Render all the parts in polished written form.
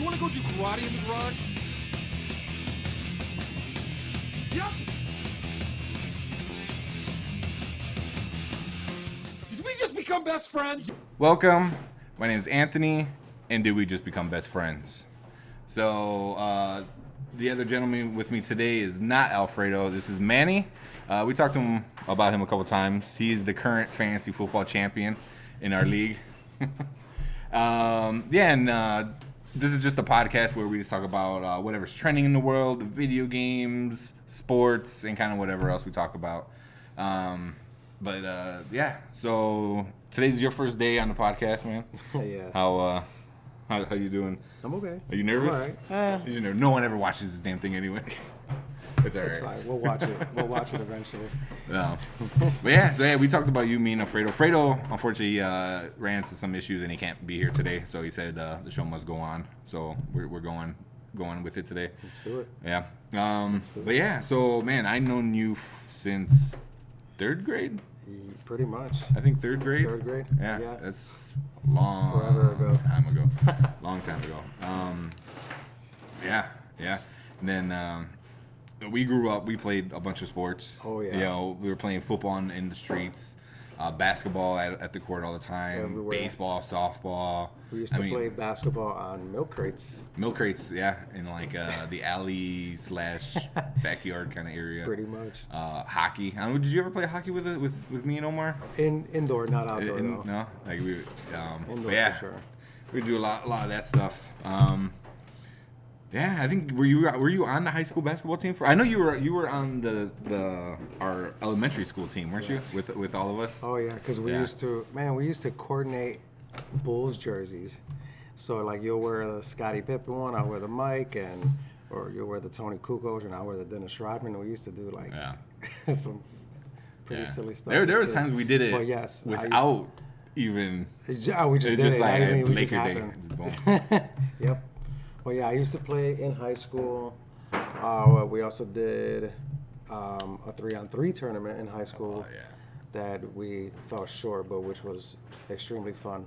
want to go do karate in the garage? Yep. Did we just become best friends? Welcome. My name is Anthony, and did we just become best friends? So, the other gentleman with me today is not Alfredo. This is Manny. We talked to him about him a couple times. He's the current fantasy football champion in our league. This is just a podcast where we just talk about whatever's trending in the world, video games, sports, and kind of whatever else we talk about. So today's your first day on the podcast, man. Yeah. How you doing? I'm okay. Are you nervous? I'm all right. You know, no one ever watches this damn thing anyway. It's all right. It's fine. We'll watch it. We'll watch it eventually. No. But we talked about you, me, and Alfredo. Alfredo, unfortunately, ran into some issues and he can't be here today. So he said the show must go on. So we're going with it today. Let's do it. Yeah. Let's do it. So man, I've known you since third grade. Pretty much. I think third grade. Third grade. Yeah. That's a long Forever ago. time ago. Long time ago. Yeah. And then we grew up. We played a bunch of sports. Oh yeah. You know, we were playing football in the streets, basketball at the court all the time, everywhere. baseball, softball. We used to play basketball on milk crates. Milk crates, yeah, in like the alley / backyard kind of area. Pretty much. Hockey. I don't know, did you ever play hockey with me and Omar? Indoor, not outdoor. Though. No, like we. Indoor yeah, for sure. we do a lot of that stuff. Yeah, I think were you on the high school basketball team? I know you were on our elementary school team, weren't Yes. you? With all of us. Oh yeah, because we used to coordinate Bulls jerseys. So like you'll wear the Scottie Pippen one, I'll wear the Mike, or you'll wear the Tony Kukoc, and I'll wear the Dennis Rodman. We used to do like some pretty silly stuff. There was times we did it without even. Yeah, we just it's did just it. like I mean, we Laker just Day. happened. Just boom. Yep. Well, yeah, I used to play in high school. We also did a 3-on-3 tournament in high school that we fell short, but which was extremely fun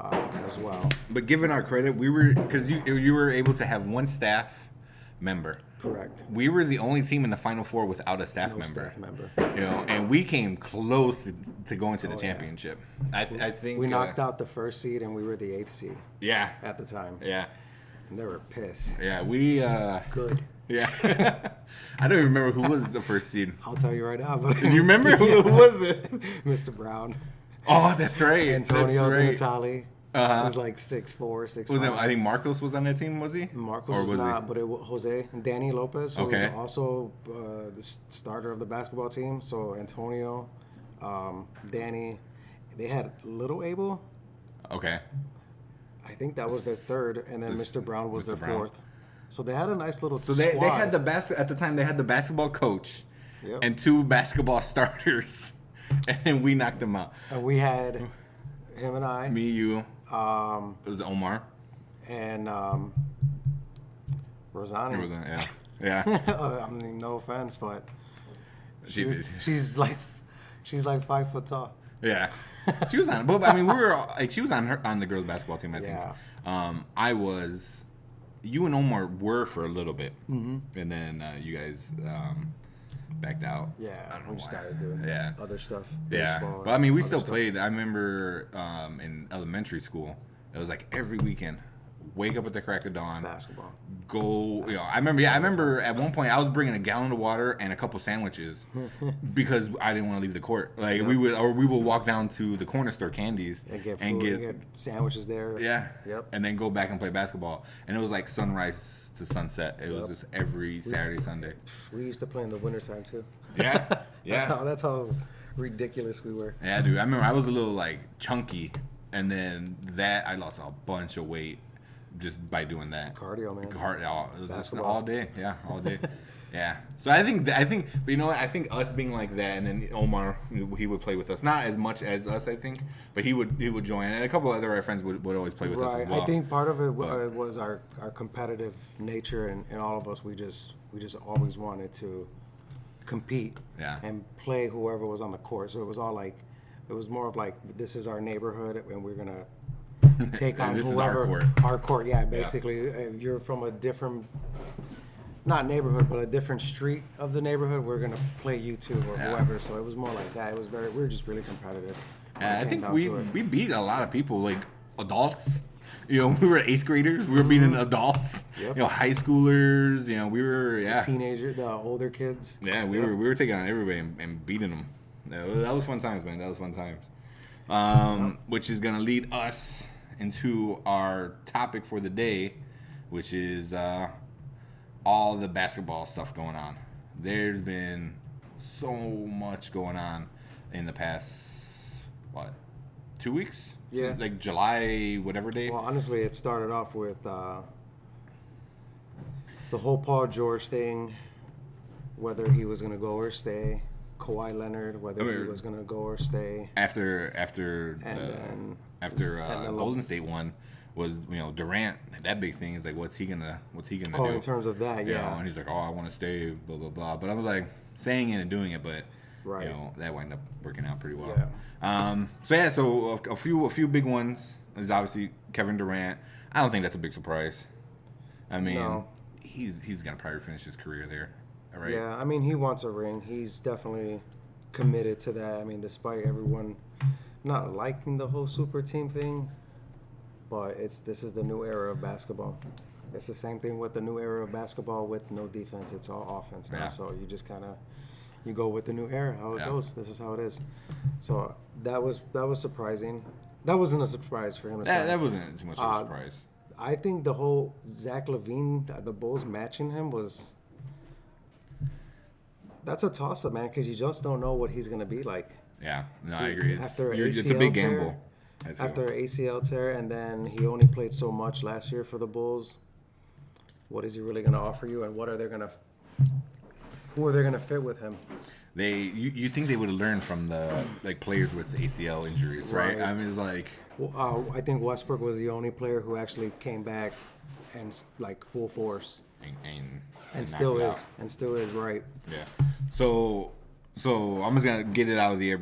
as well. But given our credit, because you were able to have one staff member. Correct. We were the only team in the Final Four without a staff member. You know, and we came close to going to the championship. I think we knocked out the first seed, and we were the 8th seed. Yeah. At the time. Yeah. And they were pissed. Yeah, we. Good. Yeah. I don't even remember who was the first seed. I'll tell you right now. But do you remember who was it? Mr. Brown. Oh, that's right. Antonio that's right. Natali. He was like 6'4", 6'5". I think Marcos was on that team, was he? Marcos was not, but it was Jose. Danny Lopez, who was also the starter of the basketball team. So Antonio, Danny, they had Little Abel. Okay. I think that was their third, and then Mr. Brown was their fourth. So they had a nice little So squad. they had at the time they had the basketball coach and 2 basketball starters, and then we knocked them out. And we had him and I. Me, you. It was Omar. And Rosani. Yeah. I mean, no offense, but she's like 5 foot tall. Yeah, she was on. But I mean, she was on the girls' basketball team. I think. Yeah. I was. You and Omar were for a little bit, and then you guys backed out. Yeah, we just started doing other stuff. Yeah, but I mean, we still played. I remember in elementary school, it was like every weekend. Wake up at the crack of dawn. Basketball. Go. You know, I remember at one point I was bringing a gallon of water and a couple sandwiches because I didn't want to leave the court. Like we would walk down to the corner store, Candies, and get sandwiches there. Yeah. Yep. And then go back and play basketball. And it was like sunrise to sunset. It was just every Saturday, Sunday. We used to play in the wintertime too. Yeah. Yeah. That's how ridiculous we were. Yeah, dude. I remember I was a little like chunky, and then I lost a bunch of weight. Just by doing that. Cardio, man. It was just all day. Yeah, all day. Yeah. So I think, but you know what? I think us being like that, and then Omar, he would play with us, not as much as us, I think, but he would join, and a couple other of our friends would always play with us as well. I think part of it was our competitive nature, and all of us. We just always wanted to compete and play whoever was on the court. So it was all like, it was more of like, this is our neighborhood, and we're gonna take on This is whoever. our court. Our court, yeah. Basically, if you're from a different, not neighborhood, but a different street of the neighborhood, we're gonna play you two or whoever. So it was more like that. It was we were just really competitive. I think we beat a lot of people, like adults. You know, we were 8th graders. We were beating adults. Yep. You know, high schoolers. You know, we were teenagers, the older kids. Yeah, we were taking on everybody and beating them. That was fun times, man. That was fun times. Which is gonna lead us into our topic for the day, which is all the basketball stuff going on. There's been so much going on in the past 2 weeks? Yeah. Like July, whatever day. Well, honestly, it started off with the whole Paul George thing, whether he was going to go or stay. Kawhi Leonard, whether he was going to go or stay. After then Golden State won, was Durant. That big thing is like, what's he gonna do? Oh, in terms of that, You yeah. know, and he's like, oh, I want to stay, blah blah blah. But I was like, saying it and doing it, but Right. that wound up working out pretty well. Yeah. So a few big ones is obviously Kevin Durant. I don't think that's a big surprise. I mean, No. he's gonna probably finish his career there, right? Yeah, I mean, he wants a ring. He's definitely committed to that. I mean, despite everyone not liking the whole super team thing, but this is the new era of basketball. It's the same thing with the new era of basketball with no defense. It's all offense now. Yeah. So you just kind of you go with the new era, how it goes. This is how it is. So that was surprising. That wasn't a surprise for him. That wasn't too much of a surprise. I think the whole Zach LaVine, the Bulls matching him that's a toss-up, man, because you just don't know what he's going to be like. Yeah, no, I agree. After It's a ACL big tear, gamble. I feel. After ACL tear, and then he only played so much last year for the Bulls. What is he really going to offer you, and who are they going to fit with him? You think they would have learned from the players with ACL injuries, right? Right. I mean, it's like I think Westbrook was the only player who actually came back and full force, and still knocked it is, out. and still is, right? Yeah. So I'm just gonna get it out of the air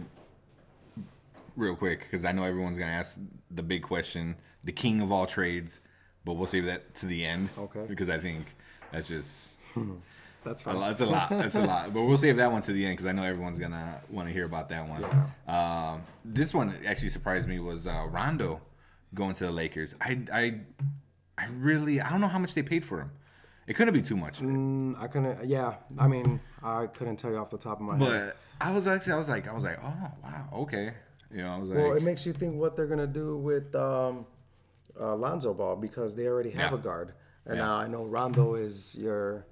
real quick because I know everyone's gonna ask the big question, the king of all trades, but we'll save that to the end. Okay. Because I think that's just That's fine. that's a lot. That's a lot. But we'll save that one to the end because I know everyone's gonna want to hear about that one. Yeah. This one actually surprised me was Rondo going to the Lakers. I don't know how much they paid for him. It couldn't be too much. I couldn't. Yeah, I mean, I couldn't tell you off the top of my head. But I was like, oh wow, okay. I was like, Well, it makes you think what they're gonna do with Lonzo Ball because they already have a guard, and now I know Rondo is the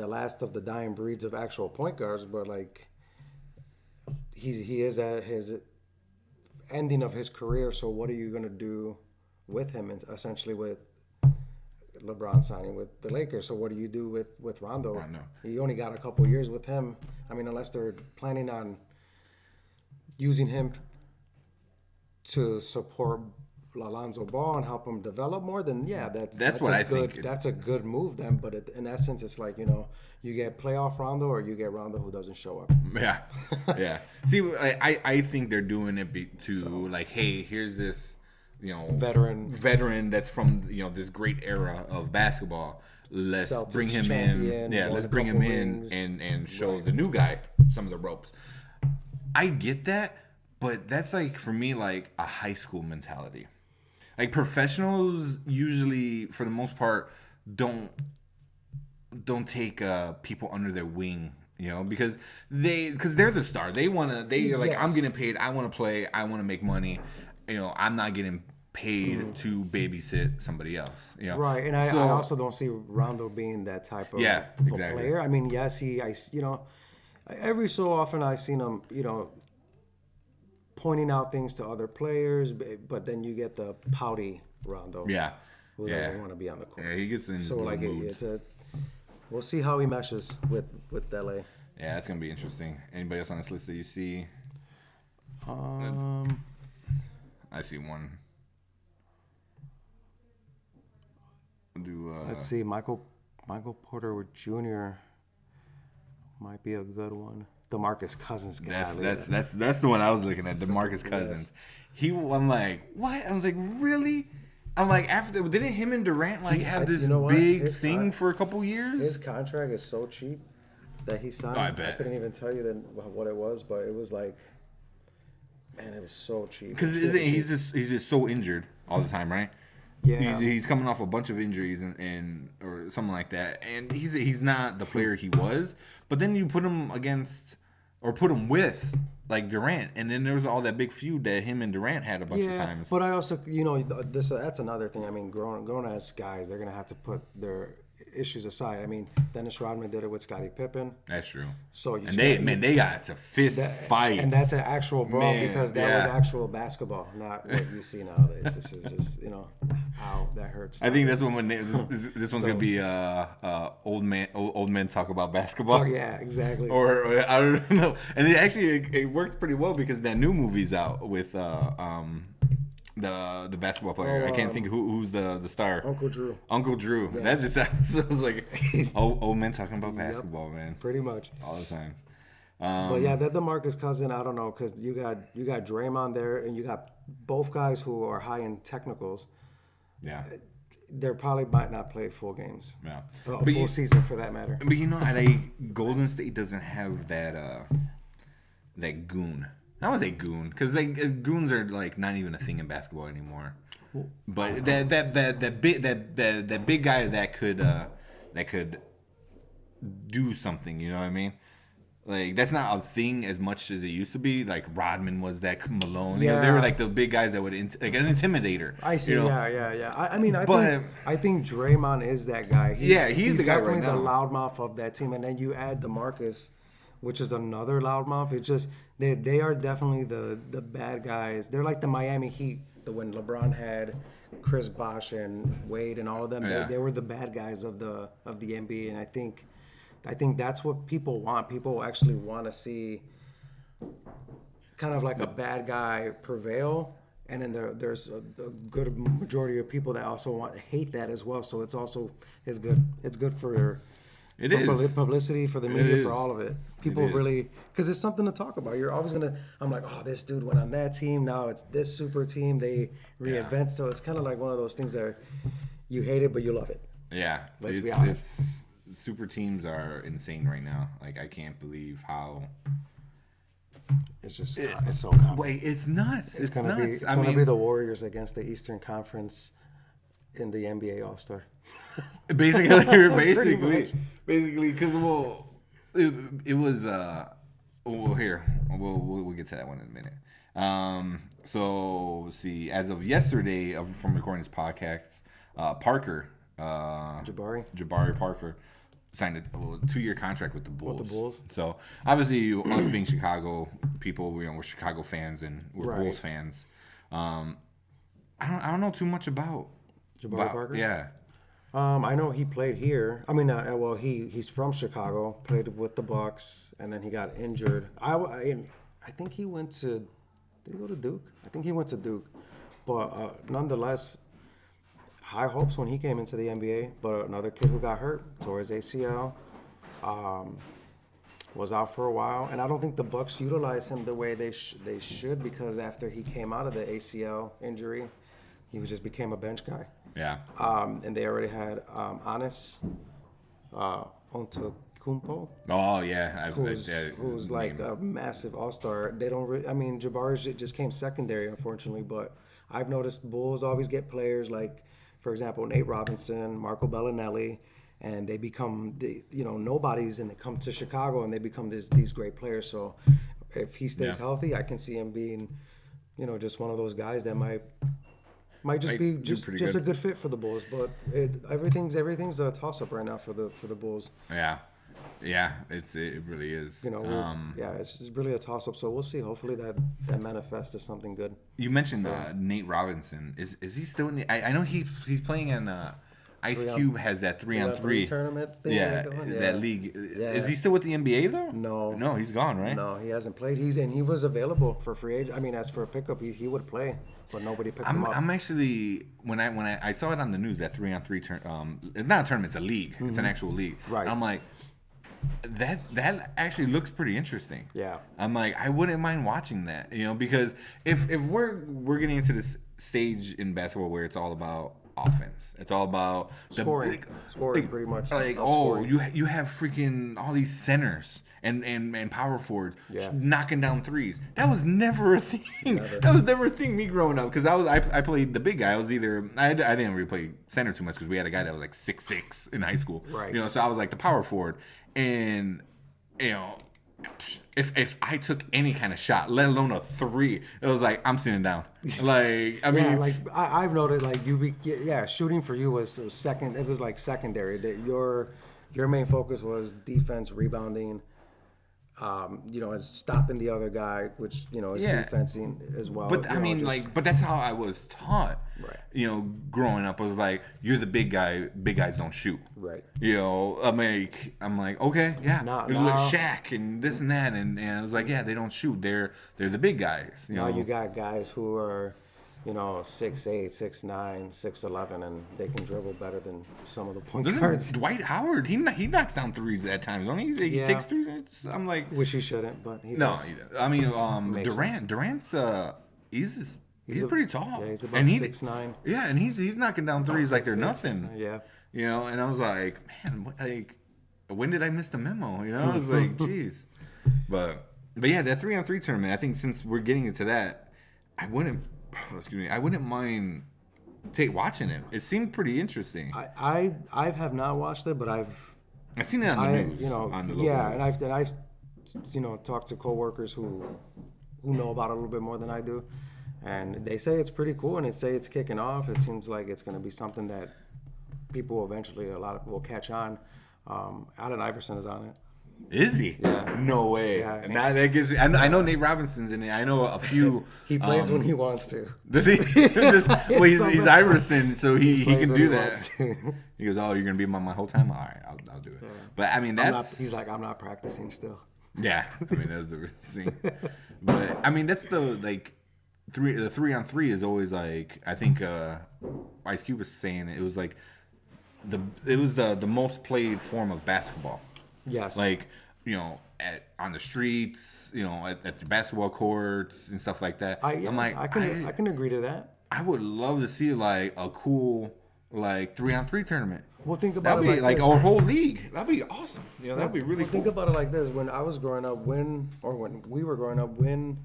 last of the dying breeds of actual point guards, but he is at his ending of his career. So what are you gonna do with him? And essentially with LeBron signing with the Lakers. So what do you do with Rondo? I know. You only got a couple years with him. I mean, unless they're planning on using him to support Alonzo Ball and help him develop more, then that's what I think. That's a good move then. But in essence, it's like, you get playoff Rondo or you get Rondo who doesn't show up. Yeah. See, I think they're doing it hey, here's this veteran that's from this great era of basketball. Let's Celtics bring him champion, in. Let's bring him in and show the new guy some of the ropes. I get that, but that's for me a high school mentality. Professionals usually, for the most part, don't take people under their wing. Because they're the star. I'm getting paid. I want to play. I want to make money. I'm not getting paid to babysit somebody else. Right, and I also don't see Rondo being that type of, exactly. player. I mean, yes, every so often I seen him, pointing out things to other players, but then you get the pouty Rondo, who doesn't want to be on the court. Yeah, he gets in his So moods. We'll see how he meshes with LA. Yeah, that's gonna be interesting. Anybody else on this list that you see? I see one. Let's see, Michael Porter Jr. might be a good one. DeMarcus Cousins guy. That's the one I was looking at. DeMarcus Cousins. I'm like, what? I was like, really? I'm like, after didn't him and Durant have this big thing for a couple years? His contract is so cheap that he signed. Oh, I bet. I couldn't even tell you what it was, but it was like, man, it was so cheap. Because he's just so injured all the time, right? Yeah, he's coming off a bunch of injuries and or something like that, and he's not the player he was. But then you put him against or put him with like Durant, and then there was all that big feud that him and Durant had a bunch of times. But I also, that's another thing. I mean, grown as guys, they're gonna have to put their issues aside. I mean, Dennis Rodman did it with Scottie Pippen. That's true. So they got to fist fight, and that's an actual brawl because that was actual basketball, not what you see nowadays. This is just how that hurts. I think that's when this one's gonna be old men talk about basketball. Yeah, exactly. Or I don't know, and it works pretty well because that new movie's out with the basketball player. I can't think who's the star. Uncle Drew. Yeah. That just sounds like old men talking about basketball, man. Pretty much all the time. But yeah, that DeMarcus Cousins, I don't know, because you got Draymond there, and you got both guys who are high in technicals. Yeah. They probably might not play full games. Yeah. Full season for that matter. But Golden State doesn't have that goon. I would say goon because goons are like not even a thing in basketball anymore. But that big guy that could do something. You know what I mean? Like that's not a thing as much as it used to be. Like Rodman was that, Malone. Yeah. They were like the big guys that would like an intimidator. I see. Yeah. I think Draymond is that guy. He's the guy right now. Definitely the loudmouth of that team, and then you add DeMarcus, which is another loudmouth. It's just they are definitely the bad guys. They're like the Miami Heat, when LeBron had Chris Bosh and Wade and all of them. Yeah. They were the bad guys of the NBA, and I think that's what people want. People actually want to see kind of like a bad guy prevail, and then there's a good majority of people that also hate that as well. So it's good. It's good for publicity, for the media, for all of it. People really, because it's something to talk about. You're always I'm like, oh, this dude went on that team. Now it's this super team. They reinvent. Yeah. So it's kind of like one of those things that you hate it, but you love it. Yeah. Let's be honest. Super teams are insane right now. Like, I can't believe how. It's just, it's so common. Wait, it's nuts. It's gonna nuts. be the Warriors against the Eastern Conference in the NBA All-Star. Basically, because it was here we'll get to that one in a minute. So see, as of yesterday, from recording this podcast, Parker Jabari Parker signed a 2-year contract with the Bulls. So obviously, us being Chicago people, we're Chicago fans and we're Bulls fans. I don't know too much about Jabari Parker. Yeah. I know he played here. I mean, he's from Chicago. Played with the Bucks, and then he got injured. I think he went to. Did he go to Duke? I think he went to Duke, but nonetheless, high hopes when he came into the NBA. But another kid who got hurt, tore his ACL, was out for a while, and I don't think the Bucks utilized him the way they should, because after he came out of the ACL injury, he just became a bench guy. Yeah. And they already had Anis Antetokounmpo. Oh yeah, who's like a massive all-star. They don't really. I mean, Jabari just came secondary, unfortunately. But I've noticed Bulls always get players like, for example, Nate Robinson, Marco Bellinelli, and they become nobodies, and they come to Chicago and they become these great players. So if he stays healthy, I can see him being, just one of those guys that might just be just a good fit for the Bulls, but everything's a toss up right now for the Bulls. Yeah, it really is. It's just really a toss up. So we'll see. Hopefully that manifests as something good. You mentioned Nate Robinson. Is he still in the? I know he's playing in. Ice Cube has that 3-on-3 tournament thing. That league. Yeah. Is he still with the NBA though? No, he's gone, right? No, he hasn't played. He was available for free agent. I mean, as for a pickup, he would play, but nobody picked him up. I'm actually when I saw it on the news, that 3-on-3 it's not a tournament, it's a league. Mm-hmm. It's an actual league. Right. And I'm like, that actually looks pretty interesting. Yeah. I'm like, I wouldn't mind watching that, because if we're getting into this stage in basketball where it's all about offense, it's all about Scoring pretty much. Like, Outscoring. you have freaking all these centers and power forwards Yeah. knocking down threes. That was never a thing. Never. That was never a thing me growing up, because I played the big guy. I didn't really play center too much because we had a guy that was like 6'6" in high school. Right. So I was like the power forward, and if I took any kind of shot, let alone a three, it was like I'm sitting down. Like, I mean, Yeah, like I've noted, like shooting for you was second. It was like secondary. That your main focus was defense, rebounding. Is stopping the other guy, which is Yeah. defensing as well. But I mean, but that's how I was taught. Right. Growing up, I was like, you're the big guy. Big guys don't shoot. Right. I'm like, okay, yeah. Nah. Look, Shaq and this and that, and I was like, yeah, they don't shoot. They're the big guys. Now you got guys who are, 6'8", 6'9", 6'11", and they can dribble better than some of the point guards. Dwight Howard, he knocks down threes at times, don't he? He Yeah. takes threes. I'm like, Which he shouldn't, but he no. does. I mean, Makes Durant's he's pretty tall. Yeah, he's about and 6'9". Yeah, and he's knocking down threes like they're 6'8", nothing. 6'9", yeah. And I was like, man, when did I miss the memo? I was like, jeez. But yeah, that 3-on-3 tournament. I think since we're getting into that, I wouldn't mind watching it. It seemed pretty interesting. I have not watched it, but I've seen it on the news. On the local news. and I've talked to coworkers who know about it a little bit more than I do, and they say it's pretty cool, and they say it's kicking off. It seems like it's going to be something that people eventually will catch on. Allen Iverson is on it. Is he? Yeah. No way. Yeah. Now that gives. I know Nate Robinson's in it. I know a few. He plays when he wants to. Does he? Well, he's Iverson, so he plays can when do he that. wants to. He goes, "Oh, you're gonna be my whole time. All right, I'll do it." Yeah. But I mean, He's like, I'm not practicing still. Yeah, I mean that's the thing. But I mean that's the 3-on-3 is always like, I think Ice Cube was saying it was like the most played form of basketball. Yes. Like, on the streets, at the basketball courts and stuff like that. I'm like, I can agree to that. I would love to see like a cool 3-on-3 tournament. Well, think about That'd it be like this. our whole league. That'd be awesome. That'd be really cool. Think about it like this: when I was growing up, when we were growing up, when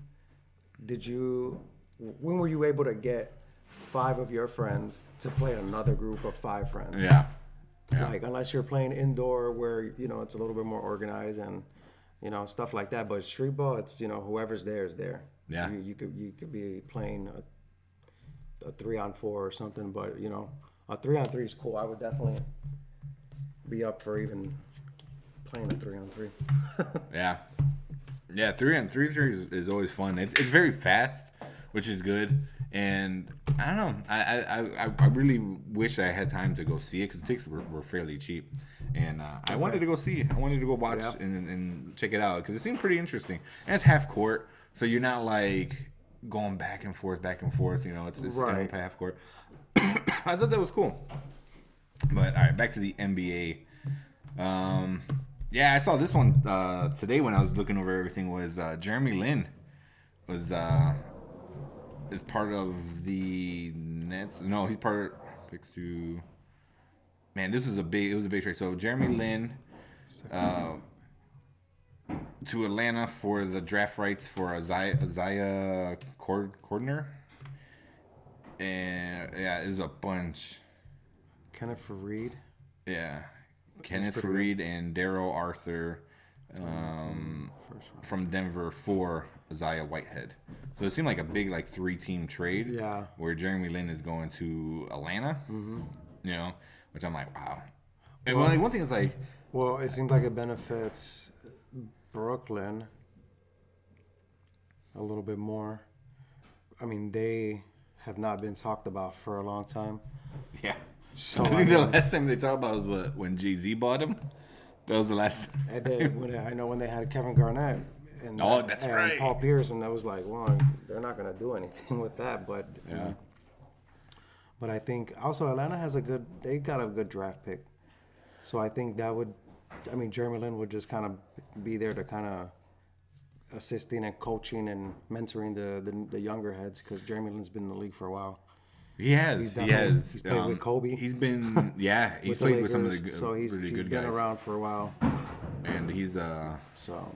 were you able to get 5 of your friends to play another group of 5 friends? Yeah. Like, unless you're playing indoor where it's a little bit more organized and stuff like that. But street ball, it's whoever's there is there. Yeah. You could be playing a 3-on-4 or something, but a 3-on-3 is cool. I would definitely be up for even playing a 3-on-3. Yeah. 3-on-3 is always fun. It's very fast, which is good. And I don't know. I really wish I had time to go see it because the tickets were fairly cheap. And I wanted to go see it. I wanted to go watch and check it out because it seemed pretty interesting. And it's half court, so you're not like going back and forth. It's right. Half court. I thought that was cool. But all right, back to the NBA. I saw this one today when I was looking over everything. Was Jeremy Lin was is part of the Nets? No, he's part picks to. Man, it was a big trade. So Jeremy Lin to Atlanta for the draft rights for Isaiah Cordner. And it was a bunch. Kenneth Faried. Yeah, Kenneth Faried and Daryl Arthur from Denver for Isaiah Whitehead. So it seemed like a big 3-team trade. Yeah. Where Jeremy Lin is going to Atlanta. Mm-hmm. Which I'm like, wow. And one thing is well, it seems like it benefits Brooklyn a little bit more. I mean, they have not been talked about for a long time. Yeah. So I think the last time they talked about was when Jay-Z bought him. That was the last time. And then when they had Kevin Garnett and that's right. Paul Pierce, and I was like, well, they're not going to do anything with that. But but I think also Atlanta has they got a good draft pick, so I think that would I mean, Jeremy Lin would just kind of be there to kind of assisting and coaching and mentoring the younger heads because Jeremy Lin's been in the league for a while. He has. He's played with Kobe. He's been, yeah, he's played with some of the really good guys. He's been around for a while. And he's So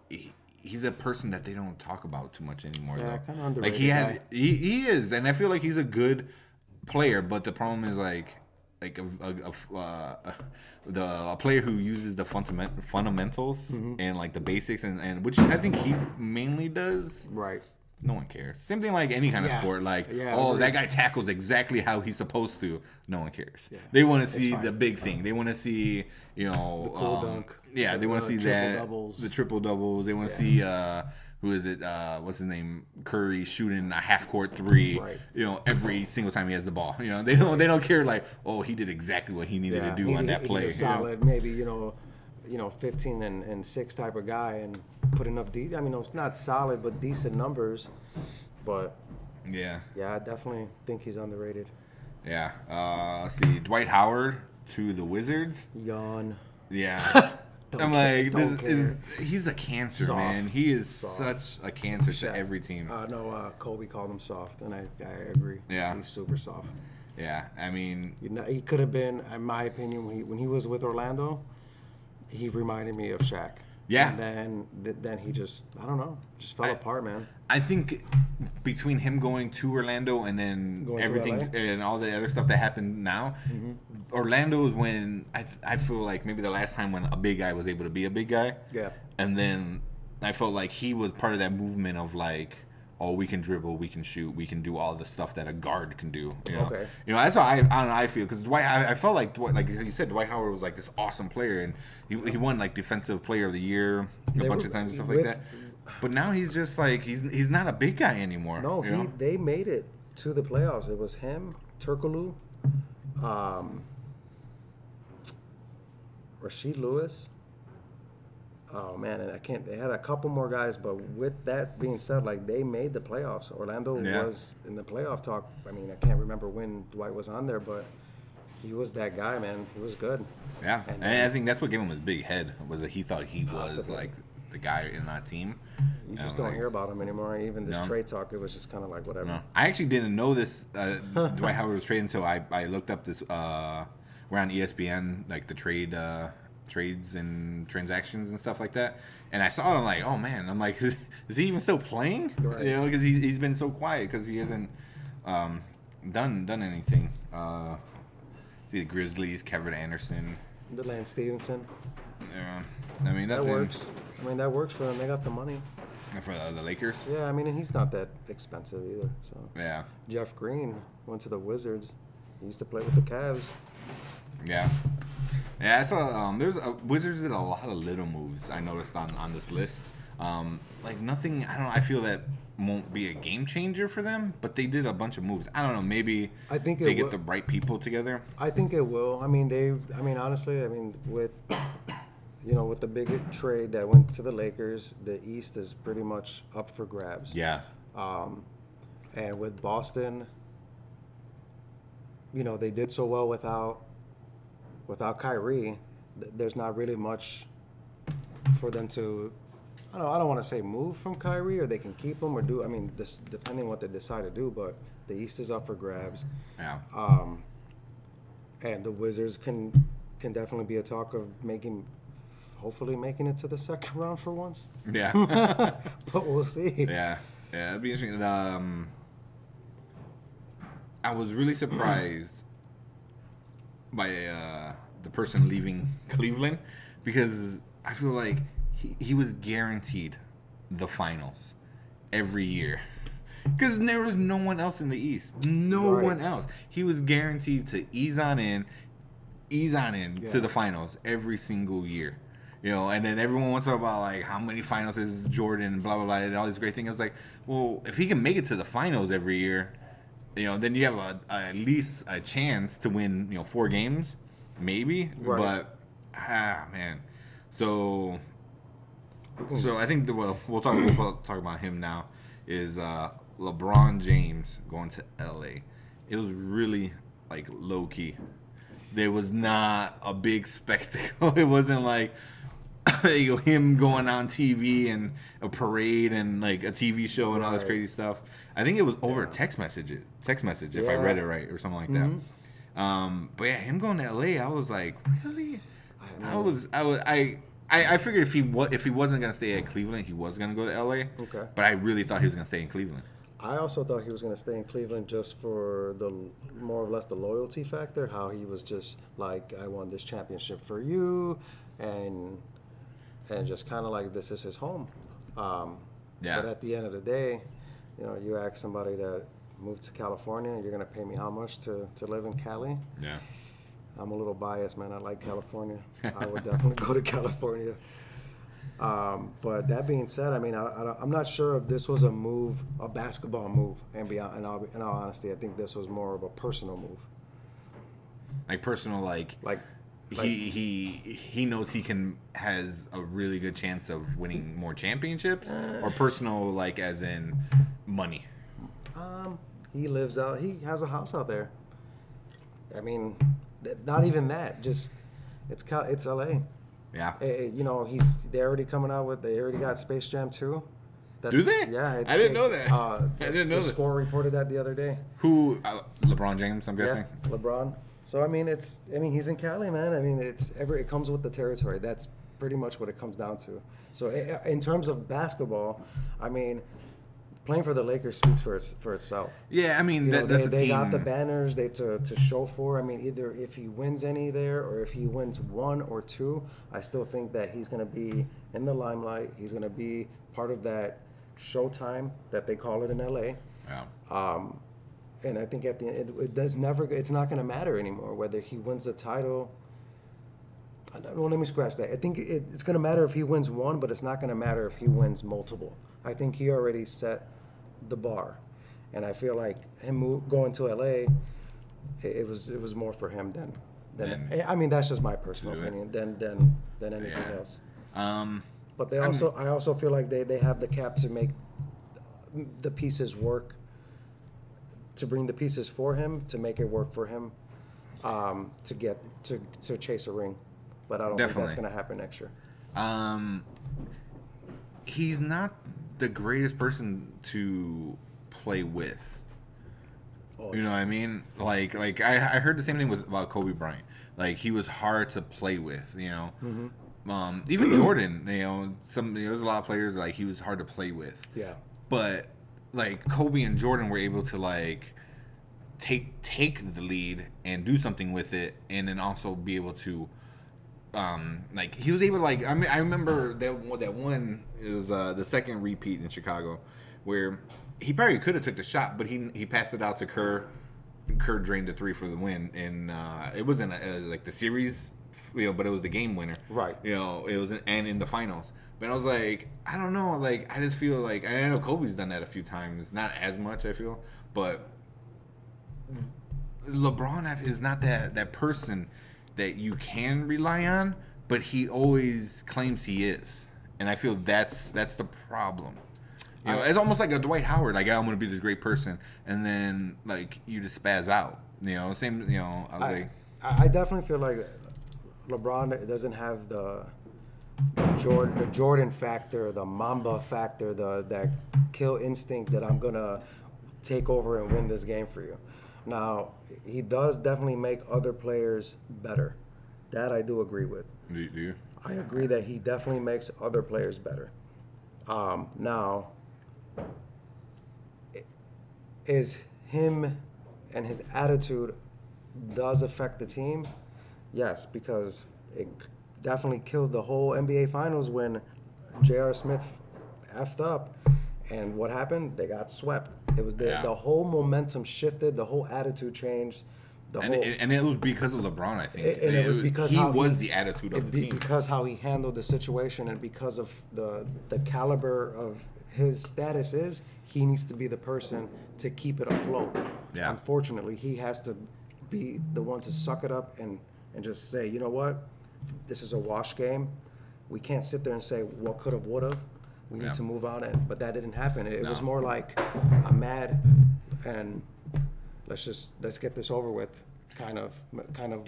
he's a person that they don't talk about too much anymore. Yeah, though. kind of underrated. Like he is, and I feel like he's a good player. But the problem is like a player who uses the fundamentals and like the basics and which I think he mainly does. right. No one cares. Same thing like any kind of sport. Like, that guy tackles exactly how he's supposed to. No one cares. Yeah. They want to see the big thing. They want to see, the cool dunk. Yeah, they want to see the triple doubles. They want to see who is it? What's his name? Curry shooting a half court three. Right. Every single time he has the ball. They don't care like, oh, he did exactly what he needed to do on that play. He's a solid, maybe 15 and 6 type of guy and putting up not solid but decent numbers, but yeah, I definitely think he's underrated. Yeah. Let's see, Dwight Howard to the Wizards. Yawn. Yeah. I'm like, he's a cancer, soft. Man. He is such a cancer to every team. No, Kobe called him soft, and I agree. Yeah, he's super soft. Yeah, I mean, he could have been, in my opinion, when he was with Orlando, he reminded me of Shaq. Yeah. And then he just, I don't know, just fell apart, man. I think between him going to Orlando and then everything and all the other stuff that happened now, Orlando is when I feel like maybe the last time when a big guy was able to be a big guy. Yeah. And then I felt like he was part of that movement of like, oh, we can dribble, we can shoot, we can do all the stuff that a guard can do. Okay. That's how I feel because Dwight. I felt like like you said, Dwight Howard was like this awesome player, and he won like Defensive Player of the Year a bunch of times and stuff like that. But now he's just like he's not a big guy anymore. No, they made it to the playoffs. It was him, Turkoglu, Rasheed Lewis. Oh man, and I can't. They had a couple more guys, but with that being said, like they made the playoffs. Orlando was in the playoff talk. I mean, I can't remember when Dwight was on there, but he was that guy, man. He was good. Yeah, and I think that's what gave him his big head was that he thought he was like the guy in that team. You just don't hear about him anymore. Even this trade talk, it was just kind of like whatever. No. I actually didn't know this Dwight Howard was traded until I looked up this. We're on ESPN, like the trades and transactions and stuff like that, and I saw it. I'm like, oh man, I'm like, is he even still playing? Right. Because he's been so quiet because he hasn't done anything. See the Grizzlies, Kevin Anderson, the Lance Stevenson. Yeah, I mean that works. I mean that works for them. They got the money. For the Lakers. Yeah, I mean, and he's not that expensive either. So yeah. Jeff Green went to the Wizards. He used to play with the Cavs. Yeah. Yeah, I saw Wizards did a lot of little moves I noticed on this list. Like nothing, I don't know, I feel that won't be a game changer for them, but they did a bunch of moves. I don't know, maybe I think they get the right people together. I think it will. I mean, honestly, with with the big trade that went to the Lakers, the East is pretty much up for grabs. Yeah. And with Boston, they did so well without Kyrie. There's not really much for them to. I don't want to say move from Kyrie, or they can keep him or do. I mean, this depending on what they decide to do. But the East is up for grabs. Yeah. And the Wizards can definitely be a talk of hopefully making it to the second round for once. Yeah. But we'll see. Yeah. Yeah, it'd be interesting. I was really surprised by the person leaving Cleveland because I feel like he was guaranteed the finals every year because there was no one else in the East. No one else. He was guaranteed to ease on in to the finals every single year. And then everyone wants to talk about like how many finals is Jordan, blah blah blah, and all these great things. I was like, well, if he can make it to the finals every year, then you have at least a chance to win, 4 games, maybe. Right. But man, so I think we'll talk about him now. Is LeBron James going to LA? It was really like low key. there was not a big spectacle. It wasn't like him going on TV and a parade and like a TV show and all this crazy stuff. I think it was over text message if I read it right or something like that. But yeah, him going to LA, I was like, really? I figured if he wasn't gonna stay at Cleveland, he was gonna go to LA. Okay. But I really thought he was gonna stay in Cleveland. I also thought he was going to stay in Cleveland just for the more or less the loyalty factor. How he was just like, I won this championship for you, and just kind of like this is his home. But at the end of the day, you know, you ask somebody that moved to California, you're going to pay me how much to live in Cali? Yeah. I'm a little biased, man. I like California. I would definitely go to California. But that being said, I mean, I'm not sure if this was a basketball move, and beyond. In all honesty, I think this was more of a personal move. Like personal, like he knows he has a really good chance of winning more championships, or personal, like as in money. He lives out. He has a house out there. I mean, not even that. Just it's LA. Yeah. You know, they already got Space Jam 2. Do they? Yeah. I didn't know that. I didn't know that. The Score reported that the other day. Who? LeBron James, I'm guessing. Yeah, LeBron. So I mean, he's in Cali, man. I mean, it comes with the territory. That's pretty much what it comes down to. So in terms of basketball, I mean, playing for the Lakers speaks for itself. Yeah, I mean, that's a team. They got the banners to show for. I mean, either if he wins any there or if he wins 1 or 2, I still think that he's going to be in the limelight. He's going to be part of that Showtime that they call it in LA. Yeah. And I think at the end, it's not going to matter anymore whether he wins the title. Well, let me scratch that. I think it's going to matter if he wins 1, but it's not going to matter if he wins multiple. I think he already set the bar, and I feel like him going to LA, it was more for him than I mean, that's just my personal opinion than anything else. But I also feel like they have the cap to make the pieces work, to bring the pieces for him, to make it work for him, to chase a ring. But I don't think that's going to happen next year. He's not the greatest person to play with. You know what I mean? Like I heard the same thing about Kobe Bryant. Like, he was hard to play with, you know. Mm-hmm. Even Jordan, you know, there's a lot of players like he was hard to play with. Yeah. But like Kobe and Jordan were able to like take the lead and do something with it, and then also be able to like he was able to, like, I mean, I remember that one is the second repeat in Chicago where he probably could have took the shot, but he passed it out to Kerr. Kerr drained the 3 for the win, and it wasn't like the series, you know, but it was the game winner, right? You know, it was and in the finals. But I was like, I don't know, like I just feel like, I know Kobe's done that a few times, not as much, I feel, but LeBron is not that person that you can rely on, but he always claims he is, and I feel that's the problem. You know, it's almost like a Dwight Howard, like, I'm going to be this great person, and then like you just spaz out. You know, same. You know, I definitely feel like LeBron doesn't have the Jordan factor, the Mamba factor, that kill instinct that I'm gonna take over and win this game for you. Now, he does definitely make other players better. That I do agree with. Do you? I agree that he definitely makes other players better. Now, is him and his attitude does affect the team? Yes, because it definitely killed the whole NBA Finals when J.R. Smith effed up. And what happened? They got swept. It was the whole momentum shifted, the whole attitude changed. And it was because of LeBron, I think. And it was because he was the attitude of the team. Because how he handled the situation, and because of the caliber of his status is, he needs to be the person to keep it afloat. Yeah. Unfortunately, he has to be the one to suck it up and just say, you know what, this is a wash game. We can't sit there and say what could have, would have. We need to move on, but that didn't happen. It was more like, I'm mad, and let's get this over with. kind of.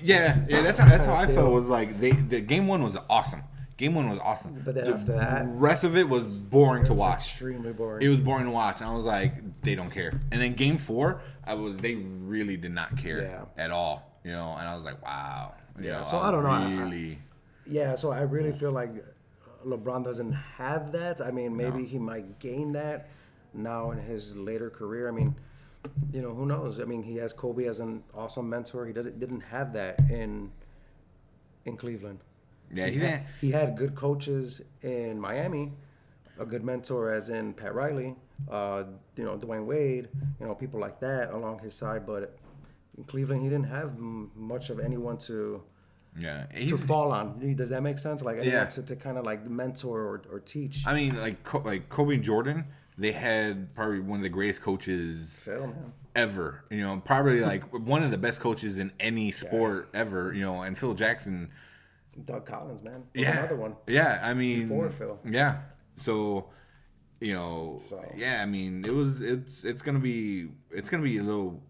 Yeah. That's how I felt. Was like the game one was awesome. But then the after that, rest of it was boring to watch. Extremely boring. It was boring to watch. And I was like, they don't care. And then game four, they really did not care at all. And I was like, wow. So I don't know. So I really feel like LeBron doesn't have that. I mean, maybe he might gain that now in his later career. I mean, who knows? I mean, he has Kobe as an awesome mentor. He didn't have that in Cleveland. Yeah, he had good coaches in Miami, a good mentor as in Pat Riley, Dwayne Wade, people like that along his side. But in Cleveland, he didn't have much of anyone to fall on. Does that make sense? Like anyone to kind of like mentor or teach. I mean, like Kobe and Jordan, they had probably one of the greatest coaches ever. Probably like one of the best coaches in any sport ever. And Phil Jackson. Doug Collins, man. Another one. Yeah, I mean, before Phil. Yeah. So, I mean, it's gonna be a little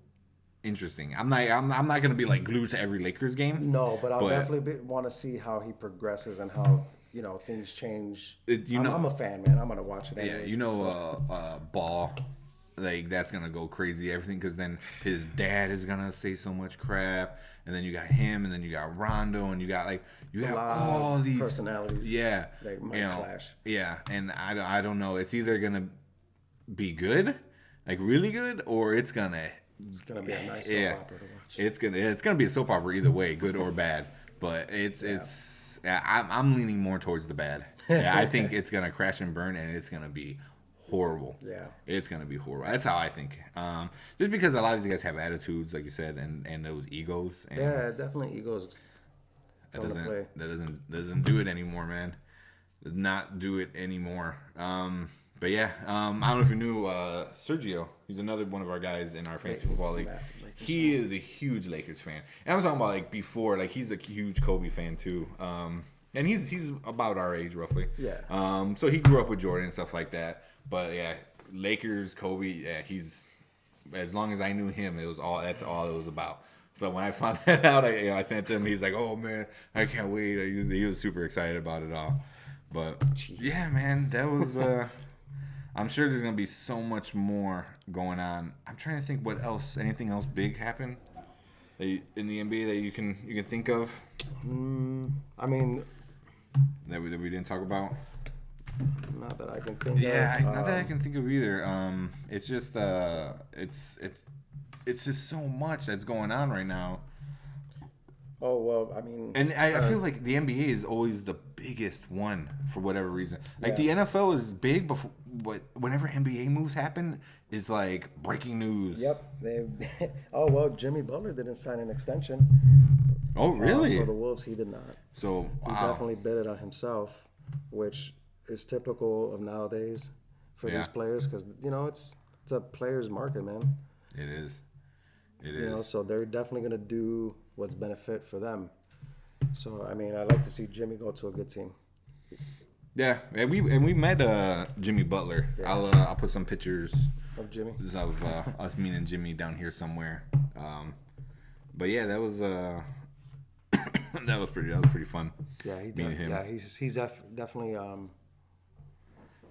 interesting. I'm not gonna be like glued to every Lakers game. No, but I'll definitely want to see how he progresses and how things change. I'm a fan, man. I'm gonna watch it. Anyways, Ball. Like that's gonna go crazy, everything, because then his dad is gonna say so much crap, and then you got him, and then you got Rondo, and you got all these personalities. Yeah, that might clash. Yeah, and I don't know. It's either gonna be good, like really good, or it's gonna be a nice soap opera to watch. It's gonna be a soap opera either way, good or bad. But I'm leaning more towards the bad. Yeah, I think it's gonna crash and burn, and it's gonna be horrible. Yeah, it's gonna be horrible. That's how I think. Just because a lot of these guys have attitudes, like you said, and those egos. And definitely egos. That doesn't do it anymore, man. Does not do it anymore. But yeah, I don't know if you knew Sergio. He's another one of our guys in our fantasy football league. He is a huge Lakers fan, and I'm talking about like before. Like he's a huge Kobe fan too. And he's about our age roughly. Yeah. So he grew up with Jordan and stuff like that. But yeah, Lakers, Kobe. Yeah, he's as long as I knew him, that's all it was about. So when I found that out, I sent him. He's like, "Oh man, I can't wait." He was super excited about it all. But yeah, man, that was. I'm sure there's gonna be so much more going on. I'm trying to think what else. Anything else big happened in the NBA that you can think of? I mean, that we didn't talk about. Not that I can think of. Yeah, not that I can think of either. It's just it's just so much that's going on right now. Oh well, I mean, and I feel like the NBA is always the biggest one for whatever reason. Like the NFL is big, but whenever NBA moves happen, it's like breaking news. Yep. Oh well, Jimmy Butler didn't sign an extension. Oh really? For the Wolves, he did not. So he definitely bid it on himself, which is typical of nowadays for these players, because it's a player's market, man. It is. It is. So they're definitely going to do what's benefit for them. So I mean, I'd like to see Jimmy go to a good team. Yeah, and we met Jimmy Butler. Yeah. I'll put some pictures of Jimmy of us meeting Jimmy down here somewhere. But yeah, that was that was pretty fun. Yeah, meeting him. Yeah, he's definitely.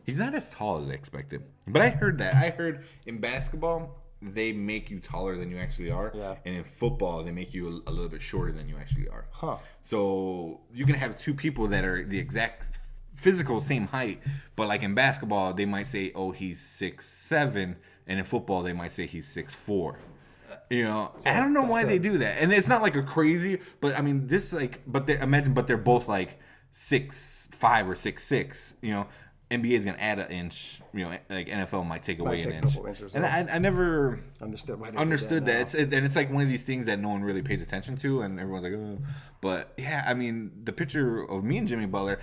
He's not as tall as I expected, but I heard in basketball they make you taller than you actually are, and in football they make you a little bit shorter than you actually are. Huh. So you can have two people that are the exact physical same height, but like in basketball they might say, oh, he's 6'7", and in football they might say he's 6'4". I don't know why they do that, and it's not like a crazy, but I mean this but they're both like 6'5" or 6'6". NBA is gonna add an inch. Like NFL might take away an inch. And I never understood that. It's like one of these things that no one really pays attention to, and everyone's like, oh. But yeah, I mean, the picture of me and Jimmy Butler,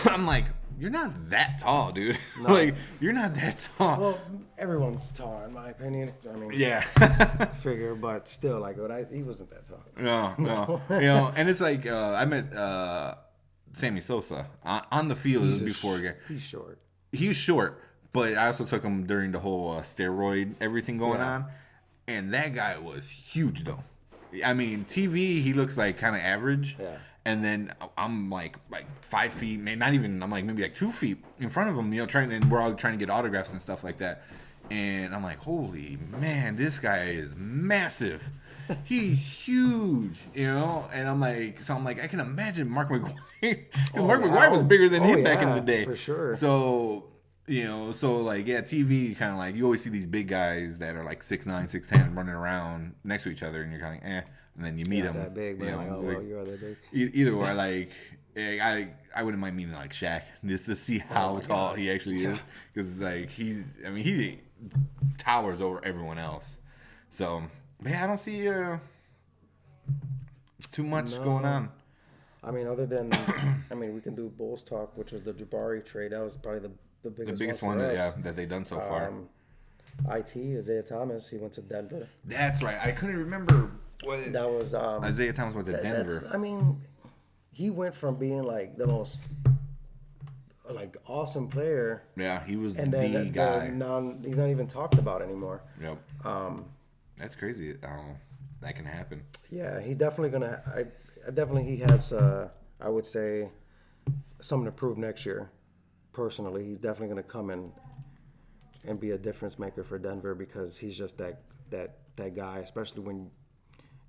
I'm like, you're not that tall, dude. No. Like, you're not that tall. Well, everyone's tall, in my opinion. I mean, yeah, figure, but still, like, he wasn't that tall. No. And it's like I met. Sammy Sosa on the field before again. He's short. He's short, but I also took him during the whole steroid everything going on, and that guy was huge though. I mean, TV, he looks like kind of average. Yeah. And then I'm like 5 feet, not even. I'm like maybe like 2 feet in front of him, and we're all trying to get autographs and stuff like that. And I'm like, holy man, this guy is massive. He's huge, And I'm like, I can imagine Mark McGwire. Mark McGwire was bigger than him back in the day, for sure. So. TV kind of like you always see these big guys that are like 6'9", 6'10", running around next to each other, and you're kind of and then you meet them. That big, man. You are that big. Either way, like I wouldn't mind meeting like Shaq just to see how tall he actually is, because like he towers over everyone else. So I don't see too much going on. I mean, other than we can do Bulls talk, which was the Jabari trade. That was probably the biggest one that they've done so far. Isaiah Thomas, he went to Denver. That's right. I couldn't remember what that was. Isaiah Thomas went to Denver. He went from being like the most like awesome player. Yeah, he was and the then guy. He's not even talked about anymore. Yep. That's crazy. That can happen. Yeah, he's definitely gonna. He has. I would say something to prove next year. Personally, he's definitely going to come in and be a difference maker for Denver, because he's just that guy, especially when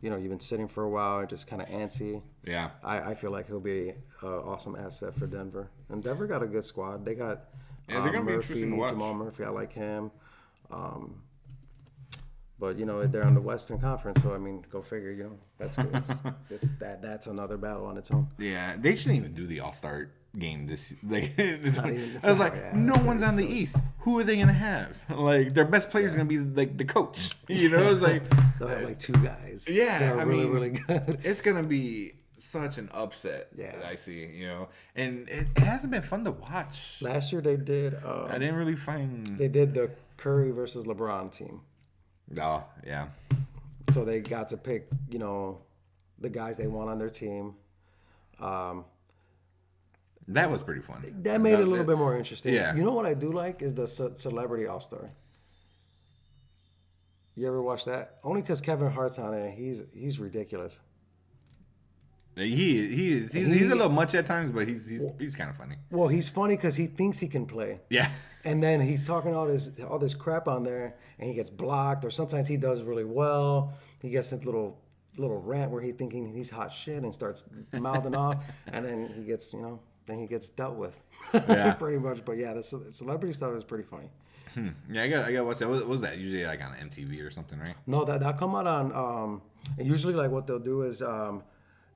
you've been sitting for a while and just kind of antsy. Yeah, I feel like he'll be an awesome asset for Denver. And Denver got a good squad. They got they're gonna be interesting to watch. Jamal Murphy. I like him. But they're on the Western Conference, so go figure. That's good. That's another battle on its own. Yeah, they shouldn't even do the All-Star game this. I was like, no one's on the East. Who are they gonna have? Like their best player is gonna be like the coach. It's like they'll have like 2 guys. Yeah, they're really good. It's gonna be such an upset. Yeah, that I see. And it hasn't been fun to watch. Last year they did. I didn't really find. They did the Curry versus LeBron team. Oh yeah. So they got to pick, the guys they want on their team. That was pretty fun. That made it a little bit more interesting. Yeah. You know what I do like is the Celebrity All-Star. You ever watch that? Only because Kevin Hart's on it. He's ridiculous. He's a little much at times, but he's kind of funny. Well, he's funny because he thinks he can play. Yeah. And then he's talking all this crap on there, and he gets blocked, or sometimes he does really well. He gets this little rant where he's thinking he's hot shit and starts mouthing off, and then he gets dealt with. Yeah. Pretty much. But yeah, the celebrity stuff is pretty funny. Yeah, I got to watch that. What was that? Usually like on MTV or something, right? No, that'll come out on. Usually, like what they'll do is.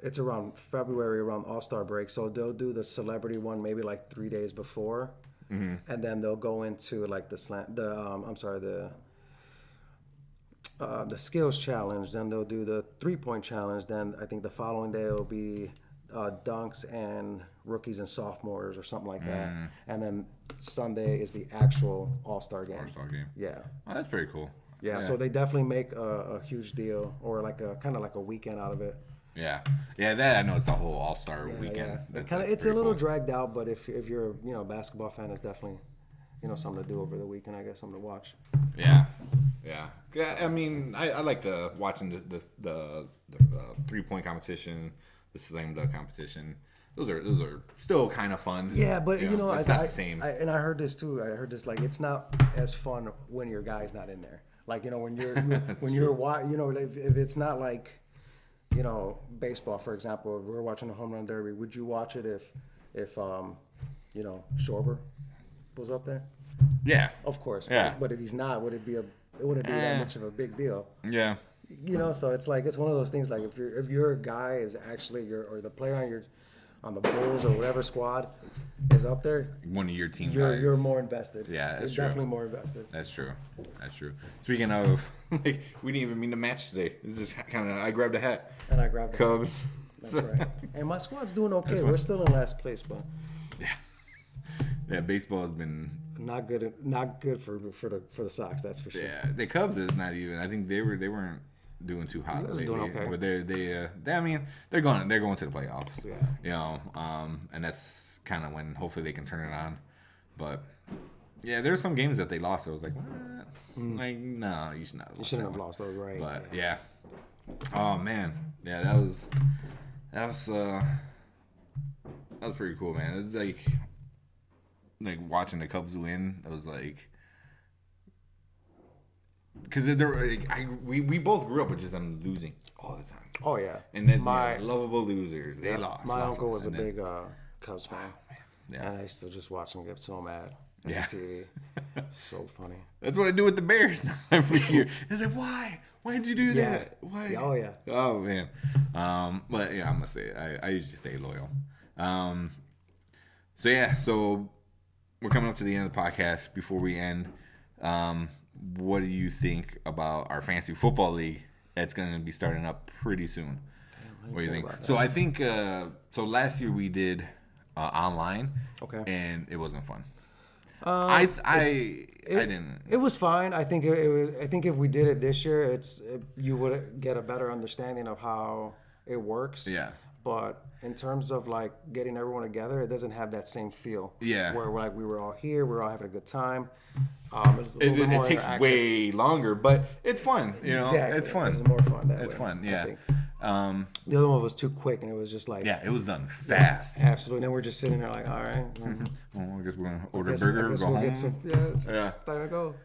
It's around February, around All-Star break, so they'll do the celebrity one maybe like 3 days before, and then they'll go into like the skills challenge. Then they'll do the 3-point challenge. Then I think the following day will be dunks and rookies and sophomores or something like that. And then Sunday is the actual All-Star game. All-Star game. Yeah. Oh, that's pretty cool. Yeah. So they definitely make a huge deal, or like a kind of like a weekend out of it. Yeah, that I know it's the whole All-Star weekend. Yeah. It's a little dragged out, but if you're a basketball fan, it's definitely something to do over the weekend. I guess something to watch. Yeah. I mean, I like watching the 3-point competition, the slam dunk competition. Those are still kind of fun. Yeah, but it's not the same. And I heard this too. I heard this like it's not as fun when your guy's not in there. Like when you're if it's not like. Baseball, for example, if we're watching the home run derby, would you watch it if Schwarber was up there? Yeah. Of course. Yeah. But if he's not, it wouldn't be that much of a big deal. Yeah. So it's like it's one of those things like if your guy is actually or the player on the Bulls or whatever squad is up there, one of your team you're guys. You're more invested. Yeah, that's you're true. Definitely more invested. That's true. Speaking of, we didn't even mean to match today. This is kind of I grabbed a hat. And I grabbed the Cubs. That's right. And my squad's doing okay. We're still in last place, but yeah. Baseball has been not good for the Sox. That's for sure. Yeah, the Cubs is not even. I think they weren't doing too hot lately. Doing okay. But they're going to the playoffs. Yeah. And that's kind of when hopefully they can turn it on. But Yeah, there's some games that they lost. I was like, what? Like, no, you should not. You shouldn't have lost those, right? But yeah. Oh man, yeah, that was pretty cool, man. It was like watching the Cubs win. It was like, because we both grew up with just them losing all the time. Oh yeah. And then lovable losers, they lost. My uncle was a big Cubs fan. Yeah. And I used to just watch him get so mad on TV. So funny. That's what I do with the Bears now every year. It's like, why? Why did you do that? Why? Oh yeah. Oh man. But yeah, I must say, I usually stay loyal. So we're coming up to the end of the podcast. Before we end, what do you think about our fantasy football league that's going to be starting up pretty soon? What do you think? So I think so last year we did online. Okay. And it wasn't fun. I didn't. It was fine. I think it was. I think if we did it this year, you would get a better understanding of how it works. Yeah. But in terms of like getting everyone together, it doesn't have that same feel. Yeah. Where like we were all here, we were all having a good time. It takes way longer, but it's fun. You know, exactly. It's fun. It's more fun that way. It's fun. Yeah. I think. The other one was too quick, and it was just like Yeah, it was done fast. Yeah, absolutely. And then we're just sitting there like, all right. Well, I guess we're gonna order a burger, go we'll home. get some, Yeah. Time to go.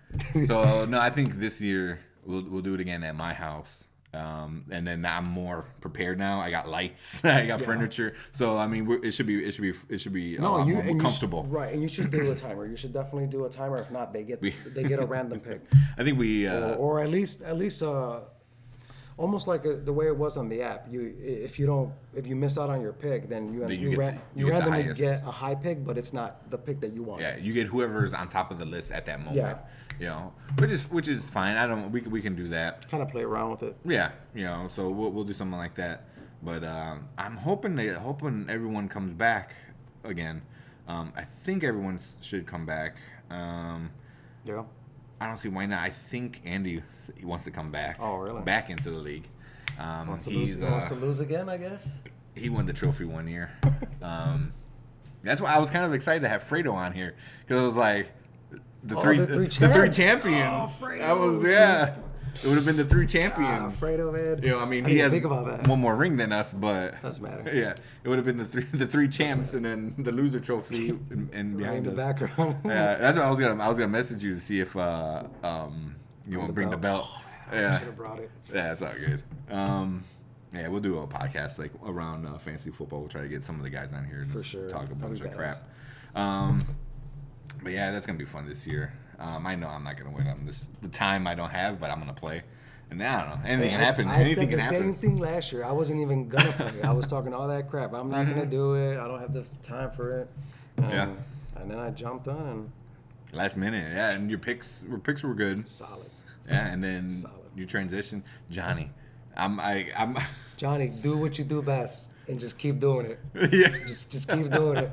So no, I think this year we'll do it again at my house. And then I'm more prepared now. I got lights, I got furniture. So I mean, it should be more comfortable. Right, and you should do a timer. You should definitely do a timer. If not, they get a random pick. I think we or at least almost like the way it was on the app. If you miss out on your pick, then you randomly get a high pick, but it's not the pick that you want. Yeah, you get whoever's on top of the list at that moment. Yeah. You know, which is fine. We can do that. Kind of play around with it. Yeah, you know, so we'll do something like that. But I'm hoping everyone comes back again. I think everyone should come back. Yeah. I don't see why not. I think Andy wants to come back. Oh, really? Back into the league. Wants to lose again, I guess. He won the trophy one year. That's why I was kind of excited to have Fredo on here, because I was like, the three champions. Oh, I was It would have been the three champions. Fredo, man. You know, I mean, I he has think about that. one more ring than us, but doesn't matter. Yeah, it would have been the three champs, and then the loser trophy and behind the us. background. Yeah, that's what I was gonna message you to see if you want to bring the belt. Oh, man, I should have brought it. Yeah, it's all good. Yeah, we'll do a podcast like around fantasy football. We'll try to get some of the guys on here and For sure. talk a bunch of That'd be crap. But yeah, that's gonna be fun this year. I know I'm not gonna win on the time I don't have, but I'm gonna play. And I don't know, anything can happen. Anything can happen. I said the same thing last year. I wasn't even gonna play. I was talking all that crap. I'm not gonna do it. I don't have the time for it. Yeah. And then I jumped on and last minute, yeah. And your picks were good. solid. Yeah, and then you transition, Johnny. I'm Johnny, do what you do best and just keep doing it. Yeah. Just keep doing it.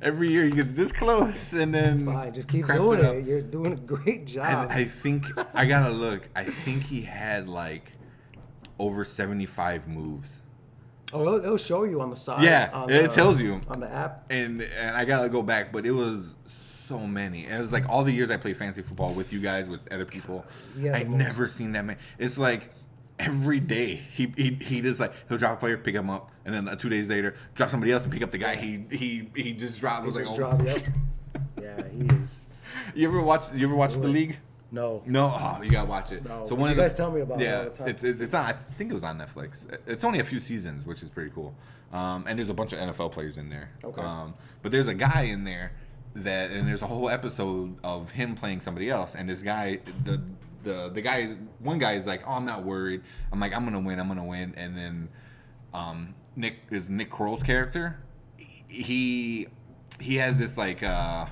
Every year he gets this close, and then It's fine. Just keep doing it. You're doing a great job. I think I gotta look. I think he had like over 75 moves. Oh, it'll show you on the side. Yeah, it tells you on the app. And I gotta go back, but it was so many. And it was like all the years I played fantasy football with you guys, with other people. Yeah, I never seen that many. It's like every day he just like he'll drop a player, pick him up, and then 2 days later drop somebody else and pick up the guy he just dropped. Yep. Yeah, he is. You ever watch the league? No. Oh, you gotta watch it. No. So You guys tell me about it all the time. It's on. I think it was on Netflix. It's only a few seasons, which is pretty cool. And there's a bunch of NFL players in there. Okay. But there's a guy in there and there's a whole episode of him playing somebody else, and this guy, one guy is like, oh, I'm not worried. I'm like, I'm gonna win. And then Nick Kroll's character, he has this like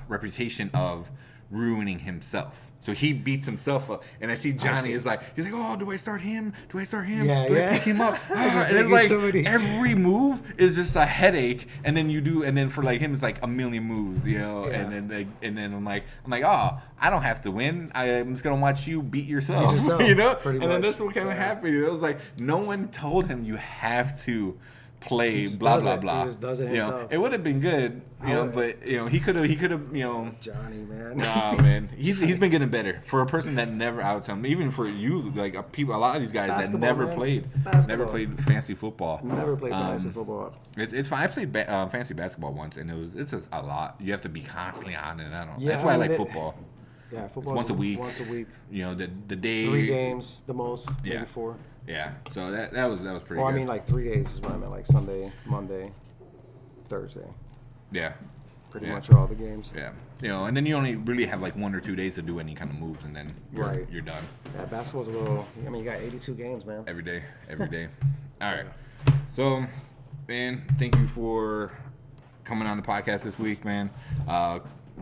reputation of ruining himself. So he beats himself up, and I see Johnny is like, he's like, oh, do I start him? Yeah, do I pick him up? And it's like every move is just a headache, and then for like him it's like a million moves, you know. Yeah. And then I'm like, oh, I don't have to win. I'm just gonna watch you beat yourself, yourself, you know. pretty And then much. that's what kind of happened. It was like no one told him you have to play just blah does blah it. blah. He just does it You know, himself. it would have been good, but he could have, Johnny, man. Nah, man, he's been getting better for a person that never. I would tell him, even for you, like a lot of these guys that Basketball, never man. played, Basketball. never played fancy football. Never played fantasy football. It's fine. I played fancy basketball once, and it's a lot. You have to be constantly on it. I don't. Yeah, That's why I mean, like football. Yeah, football Once a week. Once a week. You know, the day. 3 games, the most, Yeah. maybe 4. Yeah. So that was pretty. Well, I good. mean, like 3 days is what I meant, like Sunday, Monday, Thursday. Yeah. Pretty Yeah. much all the games. Yeah. You know, and then you only really have like 1 or 2 days to do any kind of moves, and then you're done. Yeah, basketball's a little. I mean, you got 82 games, man. Every day. All right. So, man, thank you for coming on the podcast this week, man.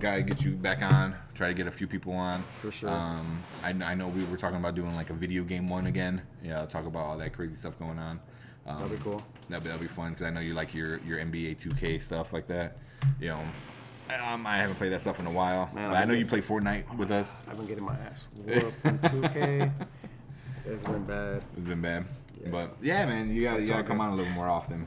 Gotta get you back on. Try to get a few people on. For sure. I know we were talking about doing like a video game one again. Yeah, talk about all that crazy stuff going on. That'd be cool. That'll be fun because I know you like your NBA 2K stuff like that. You know, I haven't played that stuff in a while, Man, but I know you play Fortnite with us. I've been getting my ass whooped in 2K. It's been bad. It's been bad. Yeah. But yeah, man, you gotta all come good. on a little more often.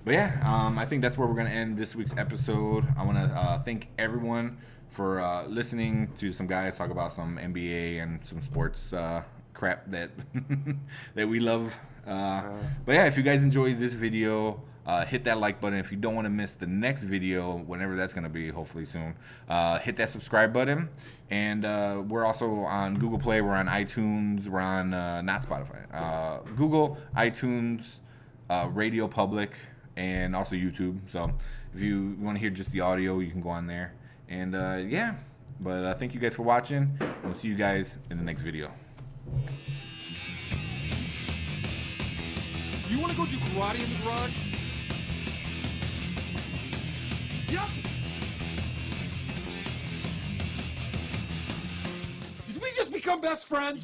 But yeah, I think that's where we're gonna end this week's episode. I want to thank everyone for listening to some guys talk about some NBA and some sports crap that that we love. But yeah, if you guys enjoyed this video, hit that like button. If you don't want to miss the next video, whenever that's going to be, hopefully soon, hit that subscribe button. And we're also on Google Play. We're on iTunes. We're on, not Spotify, Google, iTunes, Radio Public, and also YouTube. So if you want to hear just the audio, you can go on there. And yeah, but thank you guys for watching. And we'll see you guys in the next video. You want to go do karate in the garage? Yep. Did we just become best friends?